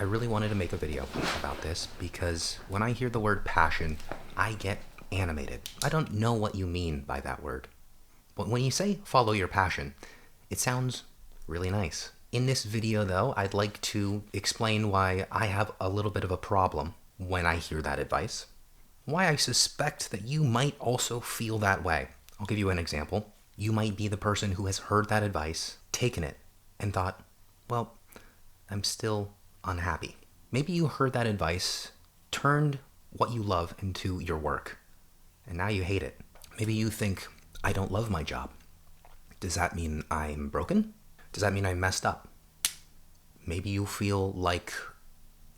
I really wanted to make a video about this because when I hear the word passion, I get animated. I don't know what you mean by that word. But when you say follow your passion, it sounds really nice. In this video though, I'd like to explain why I have a little bit of a problem when I hear that advice. Why I suspect that you might also feel that way. I'll give you an example. You might be the person who has heard that advice, taken it, and thought, well, I'm still unhappy. Maybe you heard that advice, turned what you love into your work, and now you hate it. Maybe you think, I don't love my job. Does that mean I'm broken? Does that mean I messed up? Maybe you feel like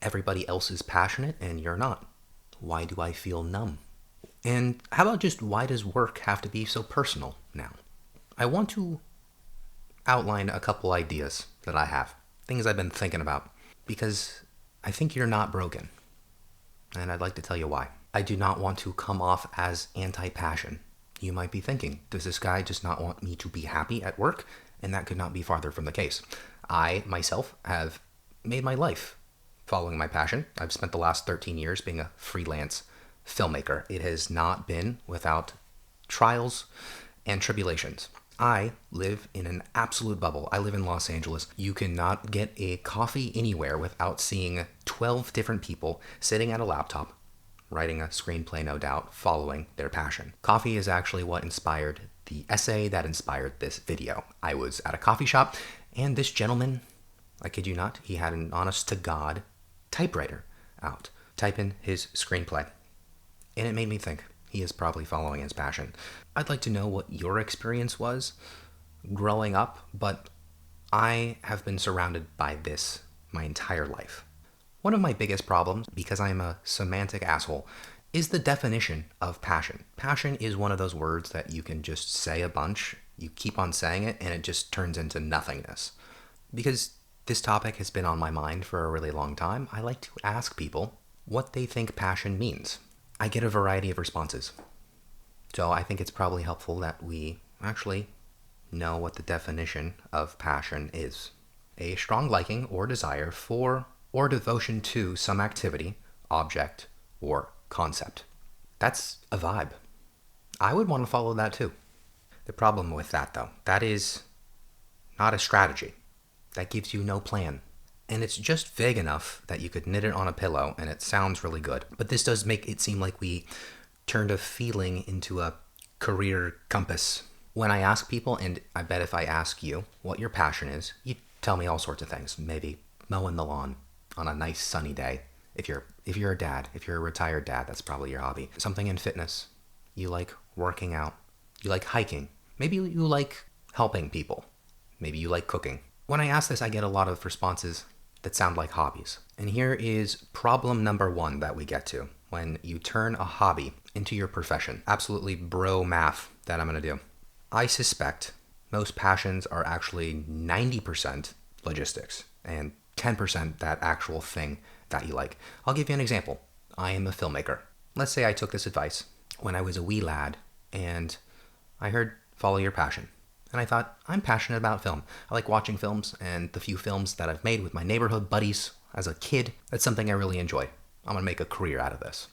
everybody else is passionate and you're not. Why do I feel numb? And how about just why does work have to be so personal now? I want to outline a couple ideas that I have, things I've been thinking about, because I think you're not broken. And I'd like to tell you why. I do not want to come off as anti-passion. You might be thinking, does this guy just not want me to be happy at work? And that could not be farther from the case. I, myself, have made my life following my passion. I've spent the last 13 years being a freelance filmmaker. It has not been without trials and tribulations. I live in an absolute bubble. I live in Los Angeles. You cannot get a coffee anywhere without seeing 12 different people sitting at a laptop, writing a screenplay, no doubt, following their passion. Coffee is actually what inspired the essay that inspired this video. I was at a coffee shop, and this gentleman, I kid you not, he had an honest-to-God typewriter out, typing his screenplay. And it made me think, he is probably following his passion. I'd like to know what your experience was growing up, but I have been surrounded by this my entire life. One of my biggest problems, because I'm a semantic asshole, is the definition of passion. Passion is one of those words that you can just say a bunch, you keep on saying it, and it just turns into nothingness. Because this topic has been on my mind for a really long time, I like to ask people what they think passion means. I get a variety of responses. So I think it's probably helpful that we actually know what the definition of passion is. A strong liking or desire for or devotion to some activity, object, or concept. That's a vibe. I would want to follow that too. The problem with that though, that is not a strategy. That gives you no plan. And it's just vague enough that you could knit it on a pillow and it sounds really good. But this does make it seem like we turned a feeling into a career compass. When I ask people, and I bet if I ask you what your passion is, you tell me all sorts of things. Maybe mowing the lawn on a nice sunny day. If you're a dad, if you're a retired dad, that's probably your hobby. Something in fitness. You like working out. You like hiking. Maybe you like helping people. Maybe you like cooking. When I ask this, I get a lot of responses that sound like hobbies. And here is problem number one that we get to when you turn a hobby into your profession. Absolutely bro math that I'm going to do. I suspect most passions are actually 90% logistics and 10% that actual thing that you like. I'll give you an example. I am a filmmaker. Let's say I took this advice when I was a wee lad and I heard follow your passion. And I thought, I'm passionate about film. I like watching films, and the few films that I've made with my neighborhood buddies as a kid, that's something I really enjoy. I'm going to make a career out of this.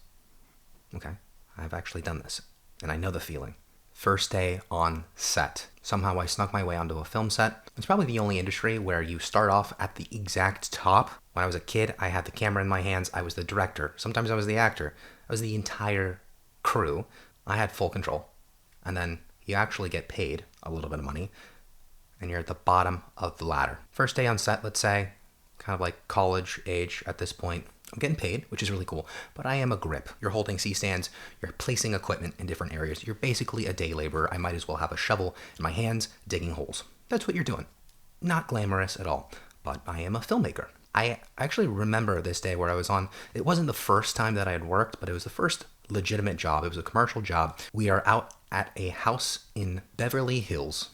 Okay, I've actually done this, and I know the feeling. First day on set. Somehow I snuck my way onto a film set. It's probably the only industry where you start off at the exact top. When I was a kid, I had the camera in my hands. I was the director. Sometimes I was the actor. I was the entire crew. I had full control. And then you actually get paid a little bit of money, and you're at the bottom of the ladder. First day on set, let's say, kind of like college age at this point. I'm getting paid, which is really cool, but I am a grip. You're holding C-stands, you're placing equipment in different areas. You're basically a day laborer. I might as well have a shovel in my hands digging holes. That's what you're doing. Not glamorous at all, but I am a filmmaker. I actually remember this day where I was on, it wasn't the first time that I had worked, but it was the first legitimate job. It was a commercial job. We are out at a house in Beverly Hills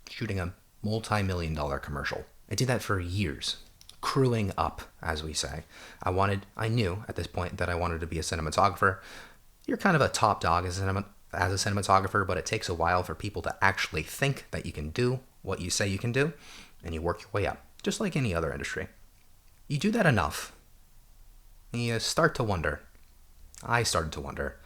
shooting a multi-million-dollar commercial. I did that for years, crewing up, as we say. I knew at this point that I wanted to be a cinematographer. You're kind of a top dog as a cinematographer, but it takes a while for people to actually think that you can do what you say you can do, and you work your way up, just like any other industry. You do that enough, You start to wonder. I started to wonder,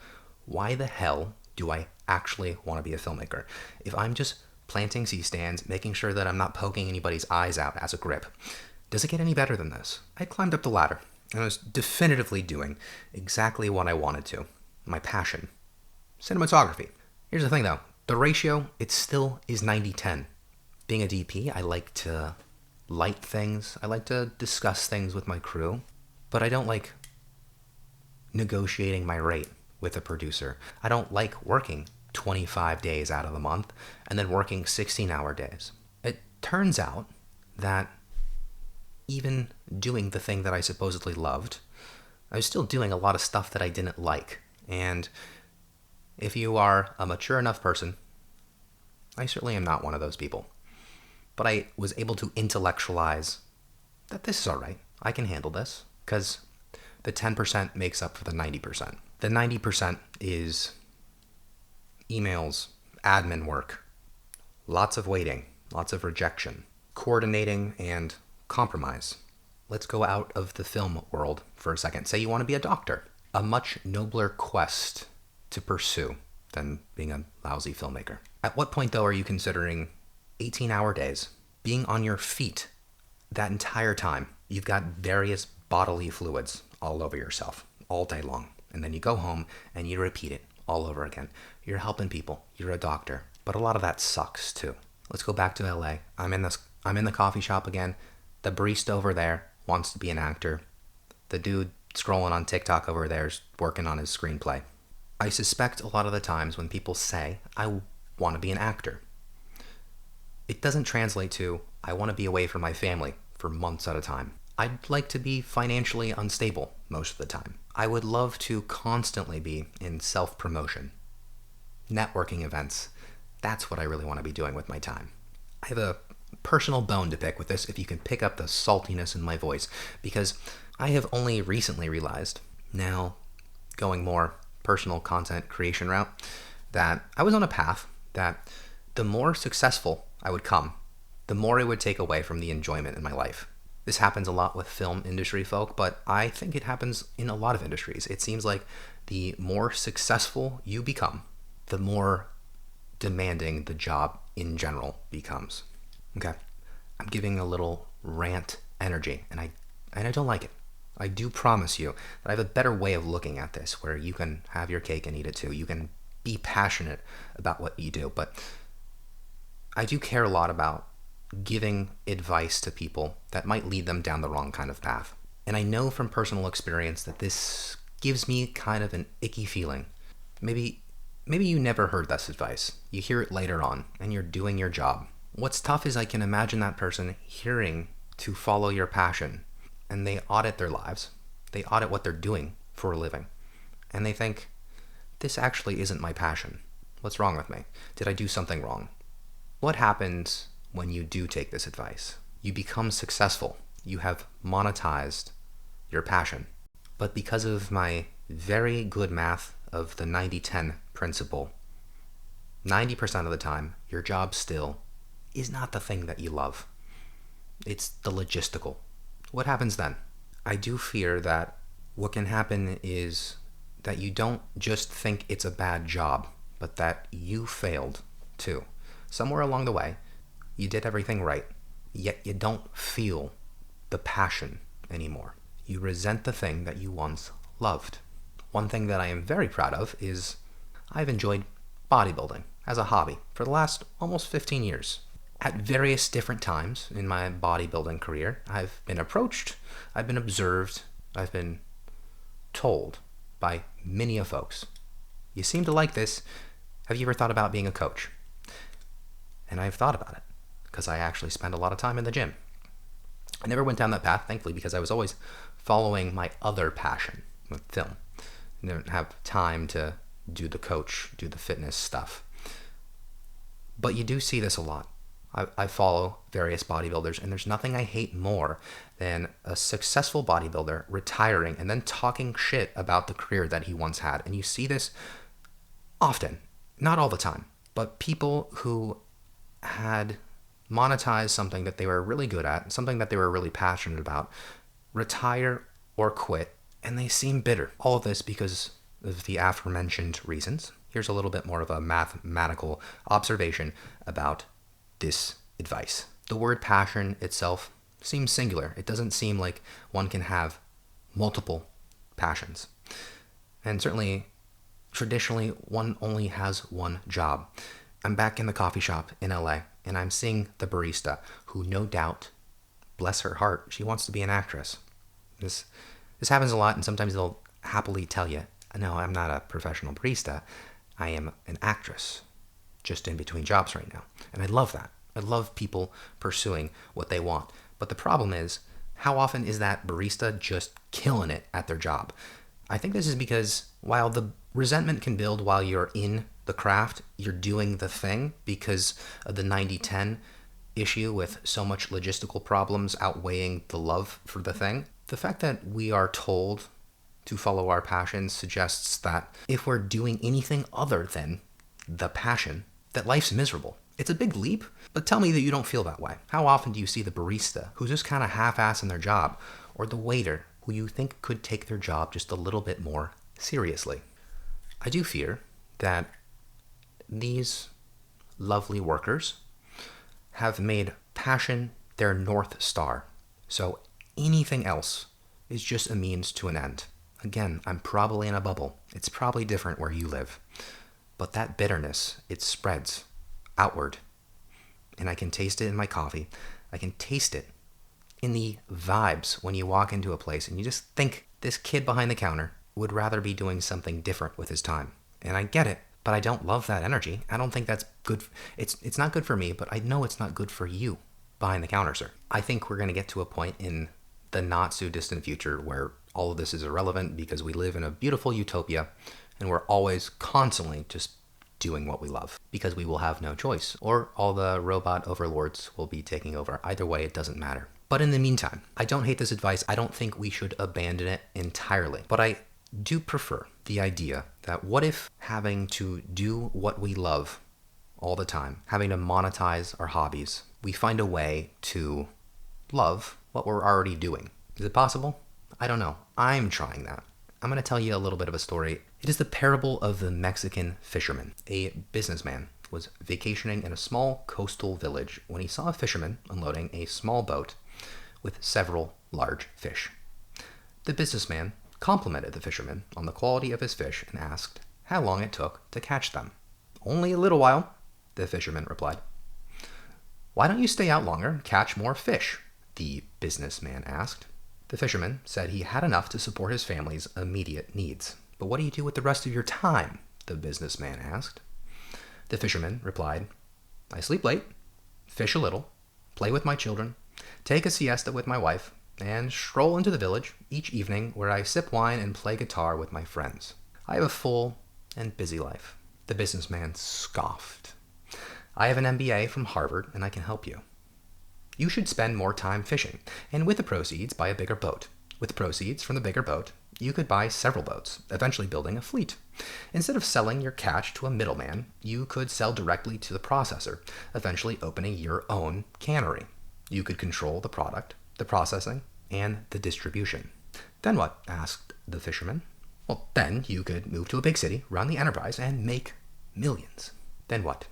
why the hell do I actually want to be a filmmaker? If I'm just planting C-stands, making sure that I'm not poking anybody's eyes out as a grip, does it get any better than this? I climbed up the ladder, and I was definitively doing exactly what I wanted to. My passion. Cinematography. Here's the thing though, the ratio, it still is 90-10. Being a DP, I like to light things, I like to discuss things with my crew, but I don't like negotiating my rate with a producer. I don't like working 25 days out of the month and then working 16-hour days. It turns out that even doing the thing that I supposedly loved, I was still doing a lot of stuff that I didn't like. And if you are a mature enough person, I certainly am not one of those people, but I was able to intellectualize that this is all right. I can handle this, because the 10% makes up for the 90%. The 90% is emails, admin work, lots of waiting, lots of rejection, coordinating, and compromise. Let's go out of the film world for a second. Say you want to be a doctor. A much nobler quest to pursue than being a lousy filmmaker. At what point, though, are you considering 18-hour days, being on your feet that entire time? You've got various bodily fluids all over yourself all day long. And then you go home and you repeat it all over again. You're helping people. You're a doctor. But a lot of that sucks too. Let's go back to LA. I'm in the coffee shop again. The barista over there wants to be an actor. The dude scrolling on TikTok over there is working on his screenplay. I suspect a lot of the times when people say, I want to be an actor, it doesn't translate to, I want to be away from my family for months at a time. I'd like to be financially unstable most of the time. I would love to constantly be in self-promotion. Networking events. That's what I really want to be doing with my time. I have a personal bone to pick with this, if you can pick up the saltiness in my voice, because I have only recently realized, now going more personal content creation route, that I was on a path that the more successful I would come, the more it would take away from the enjoyment in my life. This happens a lot with film industry folk, but I think it happens in a lot of industries. It seems like the more successful you become, the more demanding the job in general becomes. Okay, I'm giving a little rant energy, and I don't like it. I do promise you that I have a better way of looking at this, where you can have your cake and eat it too. You can be passionate about what you do, but I do care a lot about giving advice to people that might lead them down the wrong kind of path. And I know from personal experience that this gives me kind of an icky feeling. Maybe you never heard this advice. You hear it later on, and you're doing your job. What's tough is I can imagine that person hearing to follow your passion, and they audit their lives. They audit what they're doing for a living. And they think, this actually isn't my passion. What's wrong with me? Did I do something wrong? What happens when you do take this advice? You become successful. You have monetized your passion. But because of my very good math of the 90-10 principle, 90% of the time, your job still is not the thing that you love. It's the logistical. What happens then? I do fear that what can happen is that you don't just think it's a bad job, but that you failed too. Somewhere along the way, you did everything right, yet you don't feel the passion anymore. You resent the thing that you once loved. One thing that I am very proud of is I've enjoyed bodybuilding as a hobby for the last almost 15 years. At various different times in my bodybuilding career, I've been approached, I've been observed, I've been told by many of folks, you seem to like this, have you ever thought about being a coach? And I've thought about it, because I actually spend a lot of time in the gym. I never went down that path, thankfully, because I was always following my other passion with film. I didn't have time to do the coach, do the fitness stuff. But you do see this a lot. I follow various bodybuilders, and there's nothing I hate more than a successful bodybuilder retiring and then talking shit about the career that he once had. And you see this often, not all the time, but people who had monetized something that they were really good at, something that they were really passionate about, retire or quit, and they seem bitter. All of this because of the aforementioned reasons. Here's a little bit more of a mathematical observation about this advice. The word passion itself seems singular. It doesn't seem like one can have multiple passions. And certainly, traditionally, one only has one job. I'm back in the coffee shop in LA, and I'm seeing the barista, who no doubt, bless her heart, she wants to be an actress. This happens a lot, and sometimes they'll happily tell you, no, I'm not a professional barista. I am an actress, just in between jobs right now. And I love that. I love people pursuing what they want. But the problem is, how often is that barista just killing it at their job? I think this is because while the resentment can build while you're in the craft, you're doing the thing because of the 90-10 issue with so much logistical problems outweighing the love for the thing. The fact that we are told to follow our passion suggests that if we're doing anything other than the passion, that life's miserable. It's a big leap, but tell me that you don't feel that way. How often do you see the barista who's just kind of half-assing their job, or the waiter who you think could take their job just a little bit more seriously? I do fear that these lovely workers have made passion their North Star. So anything else is just a means to an end. Again, I'm probably in a bubble. It's probably different where you live. But that bitterness, it spreads outward. And I can taste it in my coffee. I can taste it in the vibes when you walk into a place and you just think this kid behind the counter would rather be doing something different with his time. And I get it, but I don't love that energy. I don't think that's good. It's not good for me, but I know it's not good for you behind the counter, sir. I think we're going to get to a point in the not so distant future where all of this is irrelevant because we live in a beautiful utopia and we're always constantly just doing what we love because we will have no choice, or all the robot overlords will be taking over. Either way, it doesn't matter. But in the meantime, I don't hate this advice. I don't think we should abandon it entirely, but I do prefer the idea that what if having to do what we love all the time, having to monetize our hobbies, we find a way to love what we're already doing. Is it possible? I don't know. I'm trying that. I'm going to tell you a little bit of a story. It is the parable of the Mexican fisherman. A businessman was vacationing in a small coastal village when he saw a fisherman unloading a small boat with several large fish. The businessman complimented the fisherman on the quality of his fish and asked how long it took to catch them. "Only a little while," the fisherman replied. "Why don't you stay out longer and catch more fish?" the businessman asked. The fisherman said he had enough to support his family's immediate needs. "But what do you do with the rest of your time?" the businessman asked. The fisherman replied, "I sleep late, fish a little, play with my children, take a siesta with my wife, and stroll into the village each evening where I sip wine and play guitar with my friends. I have a full and busy life." The businessman scoffed. "I have an MBA from Harvard and I can help you. You should spend more time fishing, and with the proceeds, buy a bigger boat. With the proceeds from the bigger boat, you could buy several boats, eventually building a fleet. Instead of selling your catch to a middleman, you could sell directly to the processor, eventually opening your own cannery. You could control the product, the processing, and the distribution." "Then what?" asked the fisherman. "Well, then you could move to a big city, run the enterprise, and make millions." "Then what?"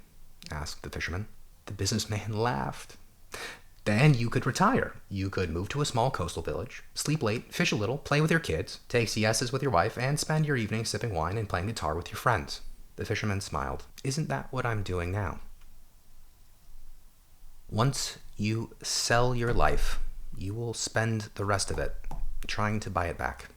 asked the fisherman. The businessman laughed. "Then you could retire. You could move to a small coastal village, sleep late, fish a little, play with your kids, take siestas with your wife, and spend your evenings sipping wine and playing guitar with your friends." The fisherman smiled. "Isn't that what I'm doing now?" Once you sell your life, you will spend the rest of it trying to buy it back.